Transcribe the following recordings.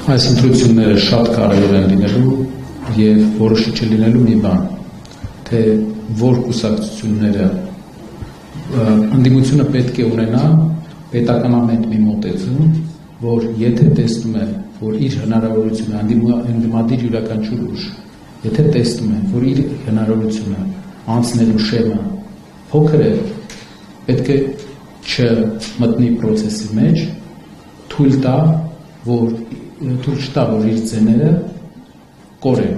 Այս ընտրությունները շատ կարևոր են լինելու եւ որոշիչ է լինելու մի բան, թե որ կուսակցությունները ընդդիմությունը պետք է ունենա պետականամետ մի մոտեցում, որ եթե տեսնում է, որ իր հնարավորությունը ընդդիմադիր յուրաքանչյուր ուժ, եթե տեսնում է, որ իր հնարավորությունը անցնելու շեմը փոքր է, պետք է չմտնի process-ի մեջ, թույլ տա, որ իր ձեները կորեն։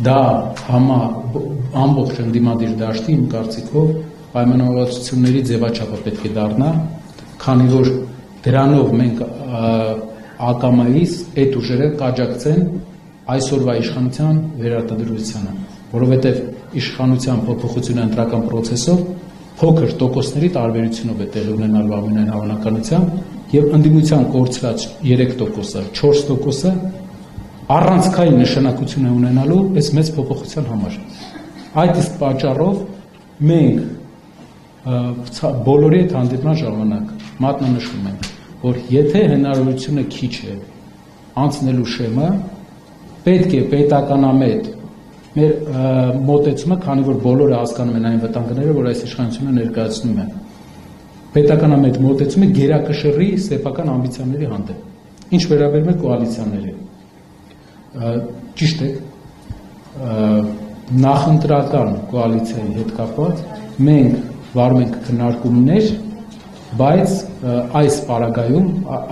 Դա ամբողջ ընդդիմադիր դաշտի իմ կարծիքով պայմանավորվածությունների ձևաչափը պետք է դառնա, քանի որ դրանով մենք ակամայից այդ ուժերը կաջակցեն այսօրվա իշխանության վերարտադրությանը, որովհետև իշխանության փոփոխությունը ընտրական process-ով փոքր տոկոսների տարբերությունով է տեղի ունենալու ամենայն հավանականությամբ եւ ընդդիմության կորցրած 3%-ը, 4%-ը առանցքային նշանակություն է ունենալու այս մեծ փոփոխության համար։ Այդ իսկ պատճառով մենք բոլորի հետ հանդիպման ժամանակ մատնանշում ենք, որ եթե հնարավորությունը քիչ է անցնելու շեմը, պետք է պետականամետ մեր մոտեցումը, քանի որ բոլորը հասկանում են այն վտանգները, որ այս իշխանությունը ներկայացնում է, պետականամետ մոտեցումը գերակշռի սեփական ամբիցիաների հանդեպ։ Ինչ վերաբերում է կոալիցիաներին, ճիշտ է, նախընտրական կոալիցիայի հետ կապված մենք վարում ենք քննարկումներ, բայց այս պարագայում,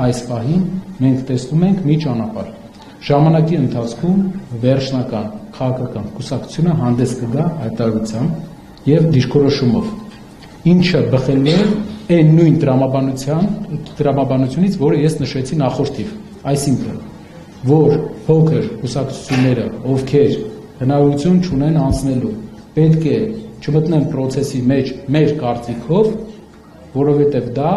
այս պահին մենք տեսնում ենք մի ճանապարհ։ Ժամանակի ընթացքում վերջնական քաղաքական կուսակցությունը հանդես կգա հայտարարությամբ եւ դիրքորոշումով, ինչը բխելու է այն նույն տրամաբանությունից, որը ես նշեցի նախորդիվ, այսինքն, որ փոքր կուսակցությունները, ովքեր հնարավորություն չունեն անցնելու, պետք է չմտնեն process-ի մեջ մեր կարծիքով, որովհետև դա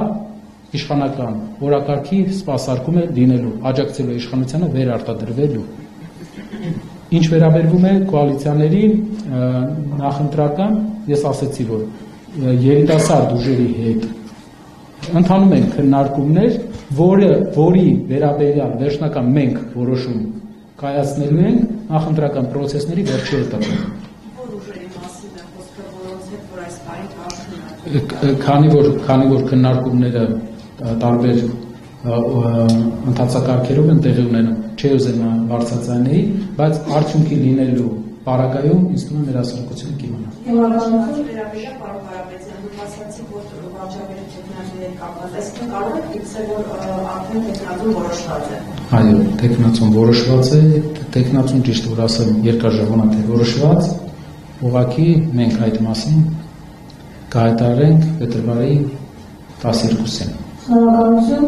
իշխանական օրակարգի սպասարկում է լինելու, աջակցելու իշխանությանը վերարտադրվելու։ Ինչ վերաբերվում է կոալիցիաներին նախընտրական, ես ասեցի, որ երիտասարդ ուժերի հետ ընթանում են քննարկումներ, որի վերաբերյալ վերջնական մենք որոշում կայացնելու ենք նախընտրական process-ների վերջի этаպում։ Որ ուժերի մասին է խոսքը, որոնց հետ որ այս պահին քանի որ քննարկումները տարբեր ընթացակարգերով են տեղի ունենում, չի ուզենա բարձրացնեի, բայց արդյունքի լինելու պարագայում ինձ թվում է մեր հասարակությունը կիմանա։ Հիմնականորեն վերաբերյալ պարոն Հարապետյան, դուք ասացիք, որ վարչապետի տեխնացիների կապված, այսինքն կարող եք դիպսել, որ արդեն տեխնացուն որոշված է։ Այո, տեխնացուն որոշված է, տեխնացուն ճիշտ որ ասեմ երկար ժամանակ է որոշված, ուղղակի մենք այդ մասին կհայտարարենք փետրվարի 12-ին։ Շնորհակալություն,